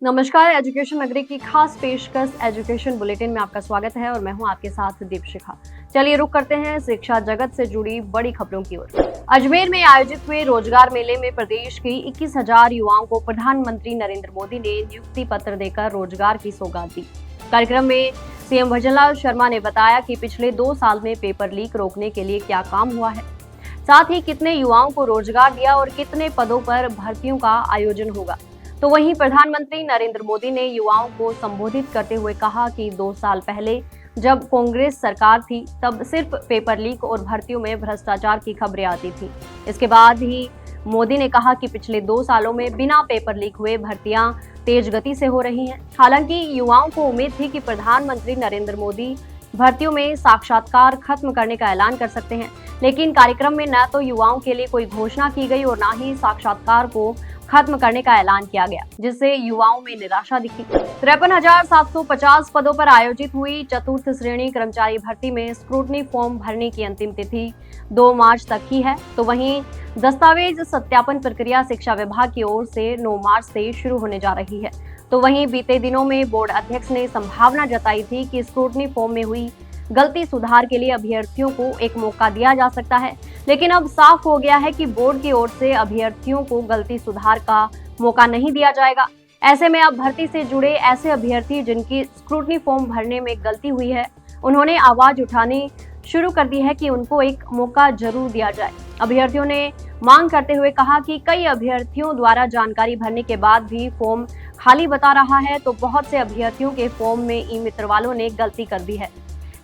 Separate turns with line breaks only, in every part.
नमस्कार, एजुकेशन नगरी की खास पेशकश एजुकेशन बुलेटिन में आपका स्वागत है और मैं हूं आपके साथ दीपशिखा। चलिए रुक करते हैं शिक्षा जगत से जुड़ी बड़ी खबरों की ओर। अजमेर में आयोजित हुए रोजगार मेले में प्रदेश की 21,000 युवाओं को प्रधानमंत्री नरेंद्र मोदी ने नियुक्ति पत्र देकर रोजगार की सौगात दी। कार्यक्रम में सीएम भजनलाल शर्मा ने बताया कि पिछले 2 साल में पेपर लीक रोकने के लिए क्या काम हुआ है, साथ ही कितने युवाओं को रोजगार दिया और कितने पदों पर भर्तियों का आयोजन होगा। तो वहीं प्रधानमंत्री नरेंद्र मोदी ने युवाओं को संबोधित करते हुए कहा कि 2 साल पहले जब कांग्रेस सरकार थी तब सिर्फ पेपर लीक और भर्तियों में भ्रष्टाचार की खबरें आती थी। इसके बाद ही मोदी ने कहा कि पिछले 2 सालों में बिना पेपर लीक हुए भर्तियां तेज गति से हो रही हैं। हालांकि युवाओं को उम्मीद थी कि प्रधानमंत्री नरेंद्र मोदी भर्तियों में साक्षात्कार खत्म करने का ऐलान कर सकते हैं, लेकिन कार्यक्रम में न तो युवाओं के लिए कोई घोषणा की गई और न ही साक्षात्कार को खत्म करने का ऐलान किया गया, जिससे युवाओं में निराशा दिखी। 53,750 पदों पर आयोजित हुई चतुर्थ श्रेणी कर्मचारी भर्ती में स्क्रूटनी फॉर्म भरने की अंतिम तिथि 2 मार्च तक ही है। तो वहीं दस्तावेज सत्यापन प्रक्रिया शिक्षा विभाग की ओर से 9 मार्च से शुरू होने जा रही है। तो वहीं बीते दिनों में बोर्ड अध्यक्ष ने संभावना जताई थी कि स्क्रूटनी फॉर्म में हुई गलती सुधार के लिए अभ्यर्थियों को एक मौका दिया जा सकता है, लेकिन अब साफ हो गया है कि बोर्ड की ओर से अभ्यर्थियों को गलती सुधार का मौका नहीं दिया जाएगा। ऐसे में अब भर्ती से जुड़े ऐसे अभ्यर्थी जिनकी स्क्रूटनी फॉर्म भरने में गलती हुई है, उन्होंने आवाज उठानी शुरू कर दी है कि उनको एक मौका जरूर दिया जाए। अभ्यर्थियों ने मांग करते हुए कहा कि कई अभ्यर्थियों द्वारा जानकारी भरने के बाद भी फॉर्म खाली बता रहा है, तो बहुत से अभ्यर्थियों के फॉर्म में ई मित्र वालों ने गलती कर दी है।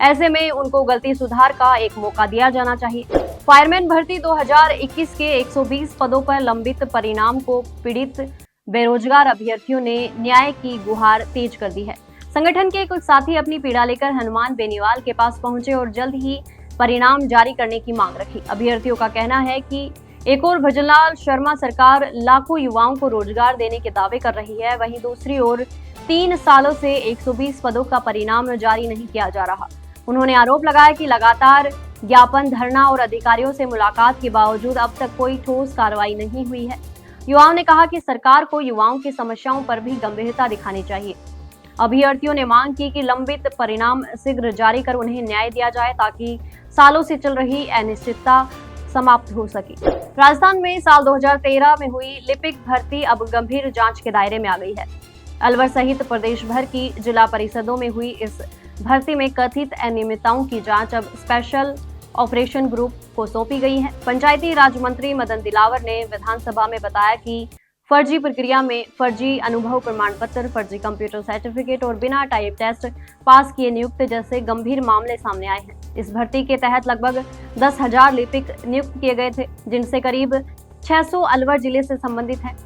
ऐसे में उनको गलती सुधार का एक मौका दिया जाना चाहिए। फायरमैन भर्ती 2021 के 120 पदों पर लंबित परिणाम को पीड़ित बेरोजगार अभ्यर्थियों ने न्याय की गुहार तेज कर दी है। संगठन के कुछ साथी अपनी पीड़ा लेकर हनुमान बेनीवाल के पास पहुंचे और जल्द ही परिणाम जारी करने की मांग रखी। अभ्यर्थियों का कहना है कि एक ओर भजनलाल शर्मा सरकार लाखों युवाओं को रोजगार देने के दावे कर रही है, वहीं दूसरी ओर 3 सालों से 120 पदों का परिणाम जारी नहीं किया जा रहा। उन्होंने आरोप लगाया कि लगातार ज्ञापन, धरना और अधिकारियों से मुलाकात के बावजूद अब तक कोई ठोस कार्रवाई नहीं हुई है। युवाओं ने कहा कि सरकार को युवाओं की समस्याओं पर भी गंभीरता दिखानी चाहिए। अभ्यर्थियों ने मांग की कि लंबित परिणाम शीघ्र जारी कर उन्हें न्याय दिया जाए, ताकि सालों से चल रही अनिश्चितता समाप्त हो सके। राजस्थान में साल 2013 में हुई लिपिक भर्ती अब गंभीर जांच के दायरे में आ गई है। अलवर सहित प्रदेश भर की जिला परिषदों में हुई इस भर्ती में कथित अनियमितताओं की जांच अब स्पेशल ऑपरेशन ग्रुप को सौंपी गई है। पंचायती राज मंत्री मदन दिलावर ने विधानसभा में बताया कि फर्जी प्रक्रिया में फर्जी अनुभव प्रमाण पत्र, फर्जी कंप्यूटर सर्टिफिकेट और बिना टाइप टेस्ट पास किए नियुक्त जैसे गंभीर मामले सामने आए हैं। इस भर्ती के तहत लगभग 10,000 लिपिक नियुक्त किए गए थे, जिनसे करीब 600 अलवर जिले से संबंधित हैं।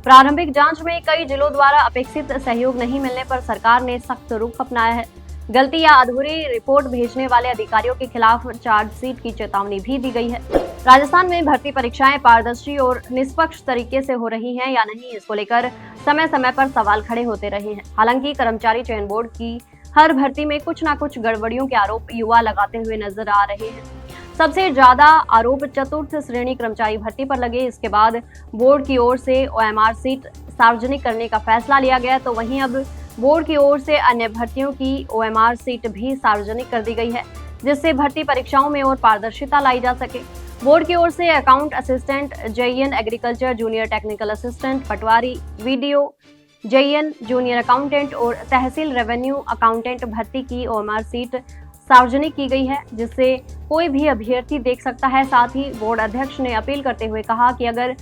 प्रारंभिक जांच में कई जिलों द्वारा अपेक्षित सहयोग नहीं मिलने पर सरकार ने सख्त रुख अपनाया है। गलती या अधूरी रिपोर्ट भेजने वाले अधिकारियों के खिलाफ चार्जशीट की चेतावनी भी दी गई है। राजस्थान में भर्ती परीक्षाएं पारदर्शी और निष्पक्ष तरीके से हो रही हैं या नहीं, इसको लेकर समय समय पर सवाल खड़े होते रहे हैं। हालांकि कर्मचारी चयन बोर्ड की हर भर्ती में कुछ न कुछ गड़बड़ियों के आरोप युवा लगाते हुए नजर आ रहे हैं। सबसे ज्यादा आरोप चतुर्थ श्रेणी कर्मचारी भर्ती पर लगे। इसके बाद बोर्ड की ओर से ओएमआर सीट सार्वजनिक करने का फैसला लिया गया, तो वहीं अब बोर्ड की ओर से अन्य भर्तियों की ओएमआर सीट भी सार्वजनिक कर दी गई है, जिससे भर्ती परीक्षाओं में और पारदर्शिता लाई जा सके। बोर्ड की ओर से account assistant, JEN agriculture junior technical assistant, patwari, video, JEN junior accountant और तहसील रेवेन्यू अकाउंटेंट भर्ती की ओएमआर सीट सार्वजनिक की गई है, जिससे कोई भी अभ्यर्थी देख सकता है। साथ ही बोर्ड अध्यक्ष ने अपील करते हुए कहा कि अगर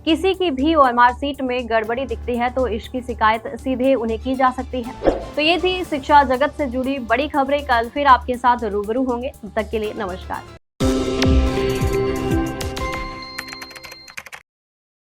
किसी की भी ओएमआर सीट में गड़बड़ी दिखती है तो इसकी शिकायत सीधे उन्हें की जा सकती है। तो ये थी शिक्षा जगत से जुड़ी बड़ी खबरें। कल फिर आपके साथ रूबरू होंगे। तब तक के लिए नमस्कार।